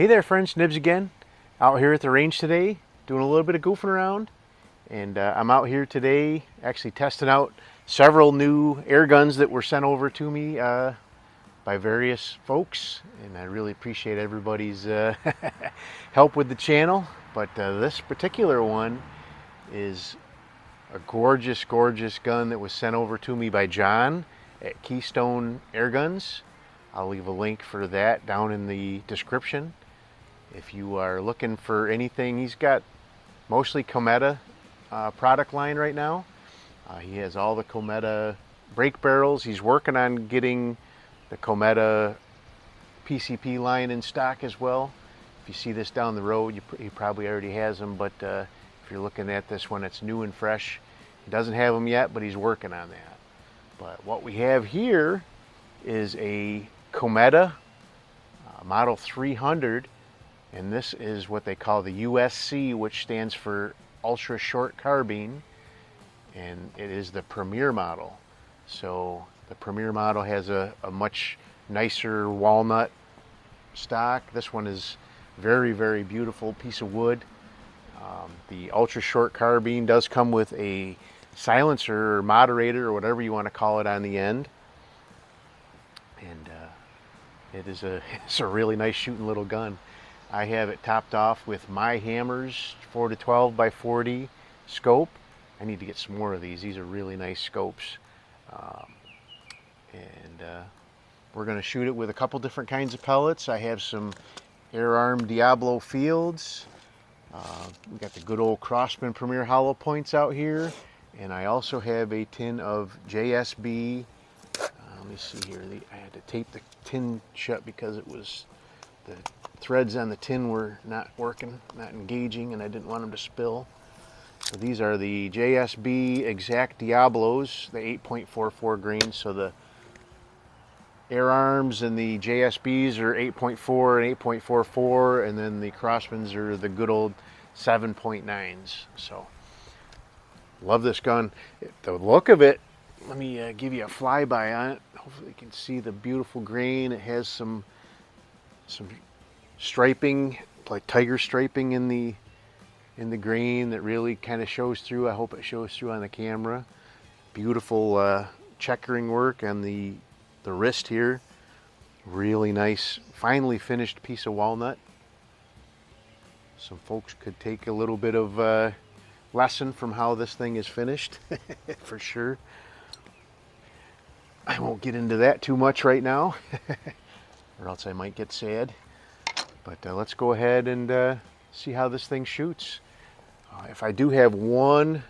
Hey there friends, Nibs again. Out here at the range today, doing a little bit of goofing around. And I'm out here today actually testing out several new air guns that were sent over to me by various folks. And I really appreciate everybody's help with the channel. But this particular one is a gorgeous, gorgeous gun that was sent over to me by John at Keystone Air Guns. I'll leave a link for that down in the description. If you are looking for anything, he's got mostly Cometa product line right now. He has all the Cometa brake barrels. He's working on getting the Cometa PCP line in stock as well. If you see this down the road, he probably already has them, but if you're looking at this one, it's new and fresh. He doesn't have them yet, but he's working on that. But what we have here is a Cometa Model 300, and this is what they call the USC, which stands for ultra short carbine, and it is the premier model. So the premier model has a much nicer walnut stock. This one is very, very beautiful piece of wood. The ultra short carbine does come with a silencer or moderator or whatever you want to call it on the end, and it's a really nice shooting little gun. I have it topped off with my Hammers 4 to 12 by 40 scope. I need to get some more of these. These are really nice scopes. We're going to shoot it with a couple different kinds of pellets. I have some Air Arm Diablo Fields. We got the good old Crossman Premier hollow points out here. And I also have a tin of JSB. Let me see here. I had to tape the tin shut because it was the threads on the tin were not working, not engaging, and I didn't want them to spill. So these are the JSB Exact Diablos, the 8.44 grains. So the Air Arms and the JSBs are 8.4 and 8.44, and then the Crossmans are the good old 7.9s. So love this gun. The look of it, let me give you a flyby on it. Hopefully you can see the beautiful grain. It has some striping, like tiger striping in the grain that really kind of shows through. I hope it shows through on the camera. Beautiful checkering work on the wrist here. Really nice, finely finished piece of walnut. Some folks could take a little bit of lesson from how this thing is finished, for sure. I won't get into that too much right now, or else I might get sad. But let's go ahead and see how this thing shoots. If I do have one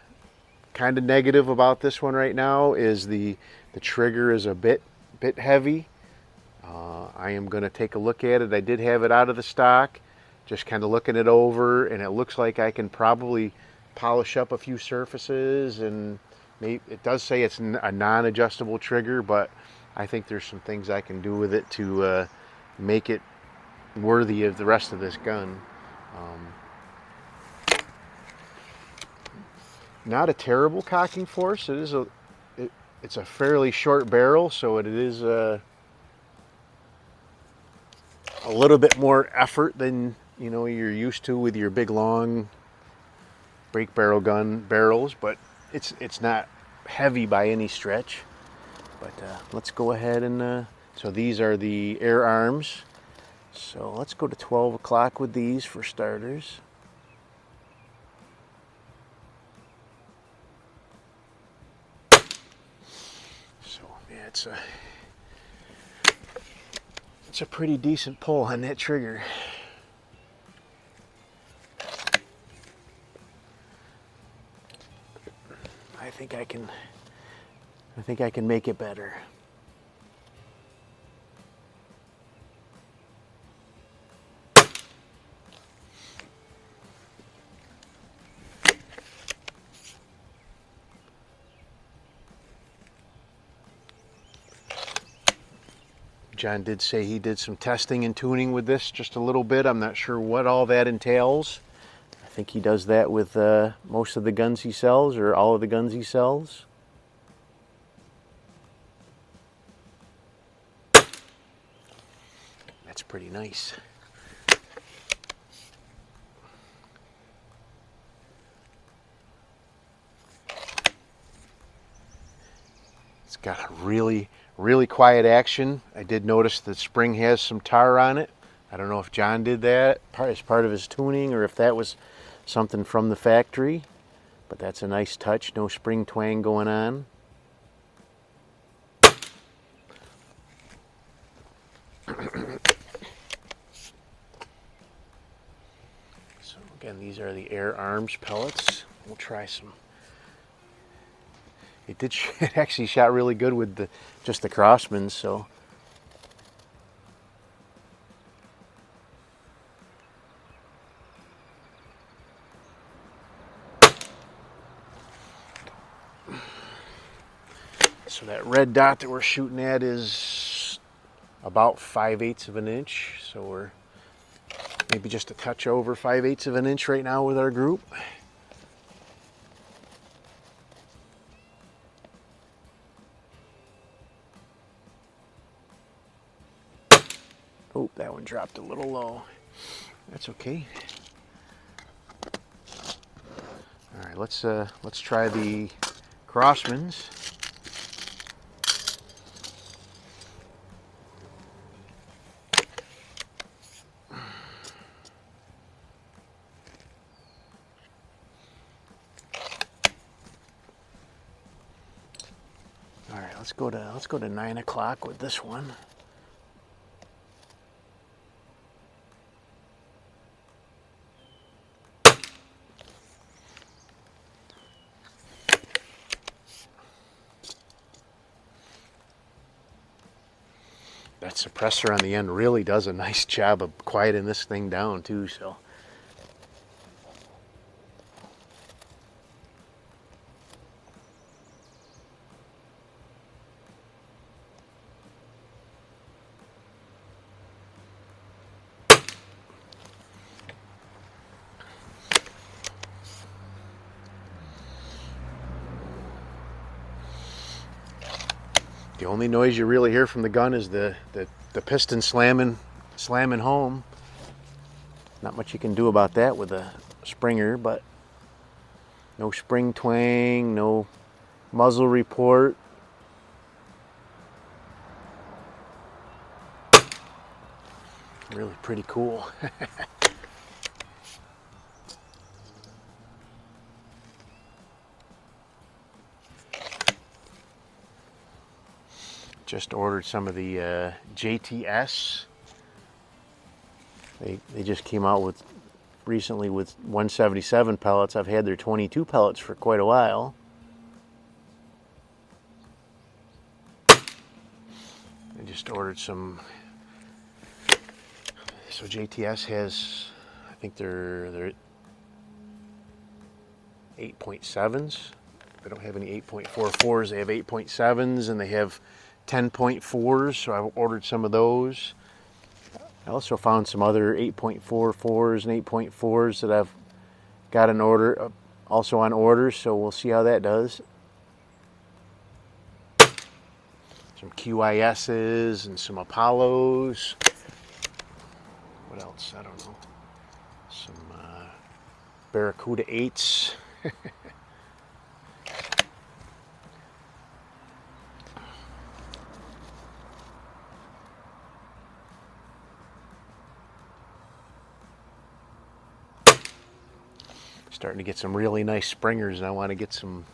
kind of negative about this one right now, is the trigger is a bit heavy. I am going to take a look at it. I did have it out of the stock, just kind of looking it over, and it looks like I can probably polish up a few surfaces, and maybe it does say it's a non-adjustable trigger, but I think there's some things I can do with it to make it worthy of the rest of this gun. Not a terrible cocking force. It's a fairly short barrel, so it is a little bit more effort than you're used to with your big long brake barrel gun barrels, but it's not heavy by any stretch. But let's go ahead and so these are the Air Arms. So let's go to 12 o'clock with these for starters. So yeah, it's a pretty decent pull on that trigger. I think I can make it better. John did say he did some testing and tuning with this just a little bit. I'm not sure what all that entails. I think he does that with most of the guns he sells, or all of the guns he sells. That's pretty nice. got a really quiet action. I did notice the spring has some tar on it. I don't know if John did that as part of his tuning or if that was something from the factory, but that's a nice touch. No spring twang going on. So again, these are the Air Arms pellets. We'll try some. It actually shot really good with just the Crossmans, so. So that red dot that we're shooting at is about 5/8 of an inch. So we're maybe just a touch over 5/8 of an inch right now with our group. Oh, that one dropped a little low. That's okay. All right, let's try the Crossmans. All right, let's go to 9 o'clock with this one. That suppressor on the end really does a nice job of quieting this thing down too, so. The only noise you really hear from the gun is the piston slamming home. Not much you can do about that with a Springer, but no spring twang, no muzzle report. Really pretty cool. Just ordered some of the JTS. They just came out with recently with 177 pellets. I've had their 22 pellets for quite a while. I just ordered some. So JTS has, I think they're 8.7s. They don't have any 8.44s. They have 8.7s and they have 10.4s, so I ordered some of those. I also found some other 8.44s and 8.4s that I've got an order, also on order, so we'll see how that does. Some QISs and some Apollos. What else? I don't know. Some Barracuda 8s. Starting to get some really nice springers, and I want to get some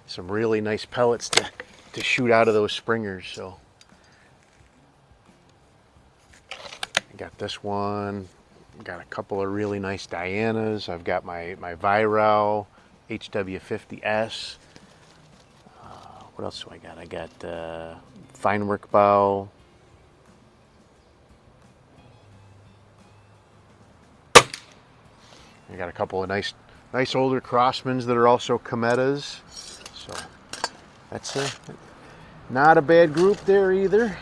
some really nice pellets to shoot out of those springers. So I got this one. Got a couple of really nice Dianas. I've got my Viral HW50S. What else do I got? I got fine work bow. I got a couple of nice older Crossmans that are also Cometas. So that's not a bad group there either.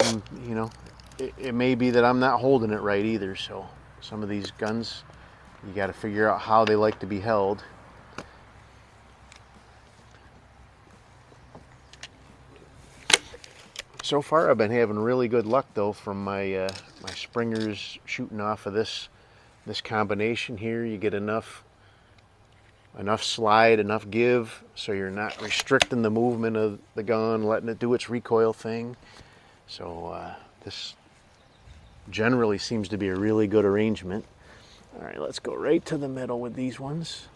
And you know, it may be that I'm not holding it right either. So some of these guns, you got to figure out how they like to be held. So far, I've been having really good luck though from my my springers shooting off of this combination here. You get enough enough slide, enough give, so you're not restricting the movement of the gun, letting it do its recoil thing. So this generally seems to be a really good arrangement. All right, let's go right to the middle with these ones.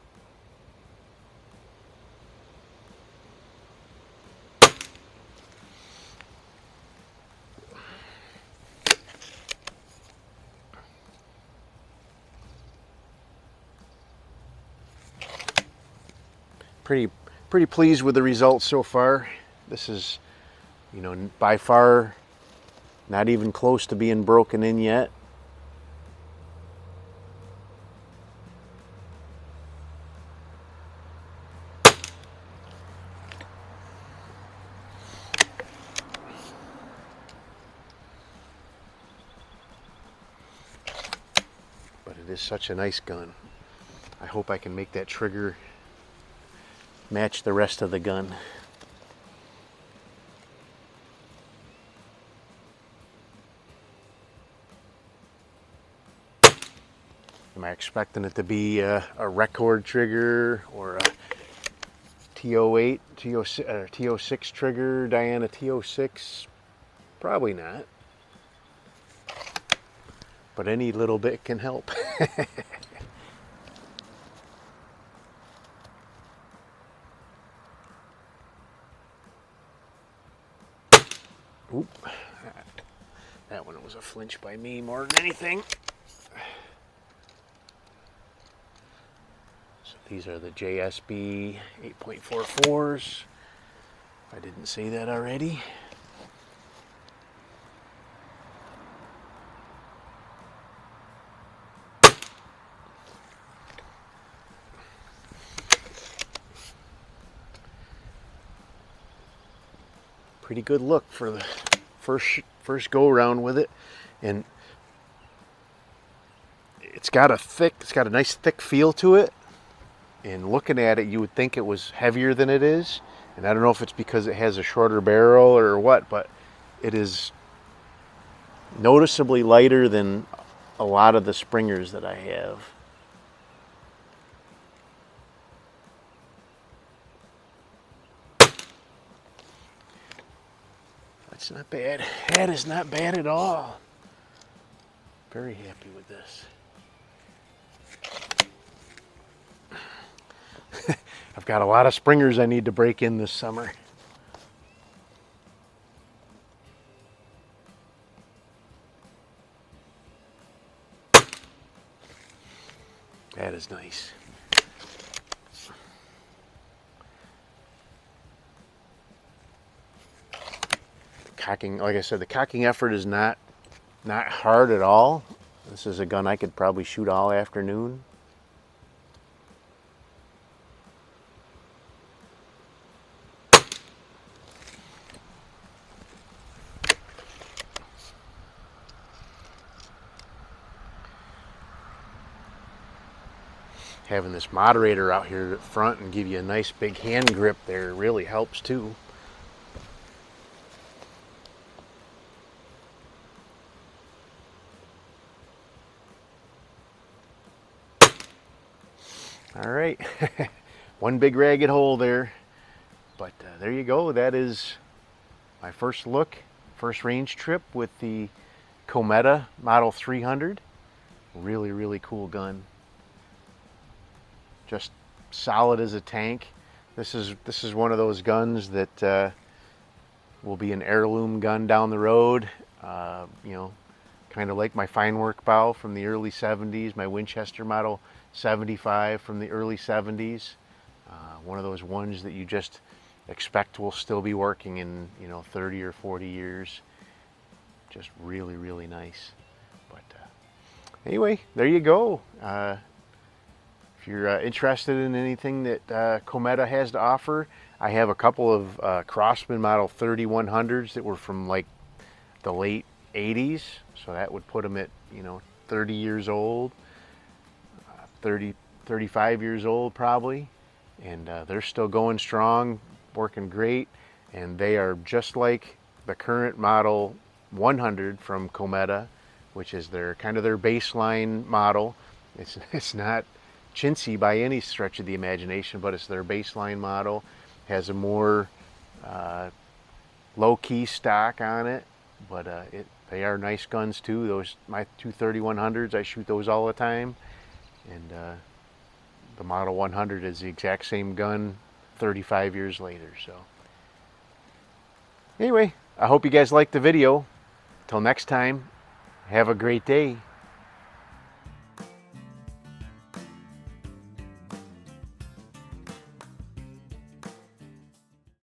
Pretty pleased with the results so far. This is, you know, by far not even close to being broken in yet. But it is such a nice gun. I hope I can make that trigger match the rest of the gun. Am I expecting it to be a record trigger or a T08, T06 trigger, Diana T06? Probably not. But any little bit can help. Oop. That one was a flinch by me more than anything. So these are the JSB 8.44s. I didn't say that already. Pretty good look for the first go around with it, and it's got a nice thick feel to it. And looking at it, you would think it was heavier than it is, and I don't know if it's because it has a shorter barrel or what, but it is noticeably lighter than a lot of the Springers that I have. That's not bad. That is not bad at all. Very happy with this. I've got a lot of Springers I need to break in this summer. That is nice. Cocking, like I said, the cocking effort is not hard at all. This is a gun I could probably shoot all afternoon. Having this moderator out here at front and give you a nice big hand grip there really helps too. All right, one big ragged hole there, but there you go. That is my first range trip with the Cometa Model 300. Really, really cool gun. Just solid as a tank. This is one of those guns that will be an heirloom gun down the road. You know, kind of like my fine work bow from the early 70s, my Winchester Model 75 from the early 70s. One of those ones that you just expect will still be working in, you know, 30 or 40 years. Just really, really nice. But anyway, there you go. If you're interested in anything that Cometa has to offer, I have a couple of Crosman Model 3100s that were from like the late 80s. So that would put them at, you know, 30 years old. 35 years old probably, and they're still going strong, working great, and they are just like the current Model 100 from Cometa, which is their kind of their baseline model. It's not chintzy by any stretch of the imagination, but it's their baseline model. Has a more low-key stock on it, but they are nice guns too. Those, my two 3100s, I shoot those all the time, and the Model 100 is the exact same gun 35 years later. So anyway, I hope you guys liked the video. Till next time, have a great day.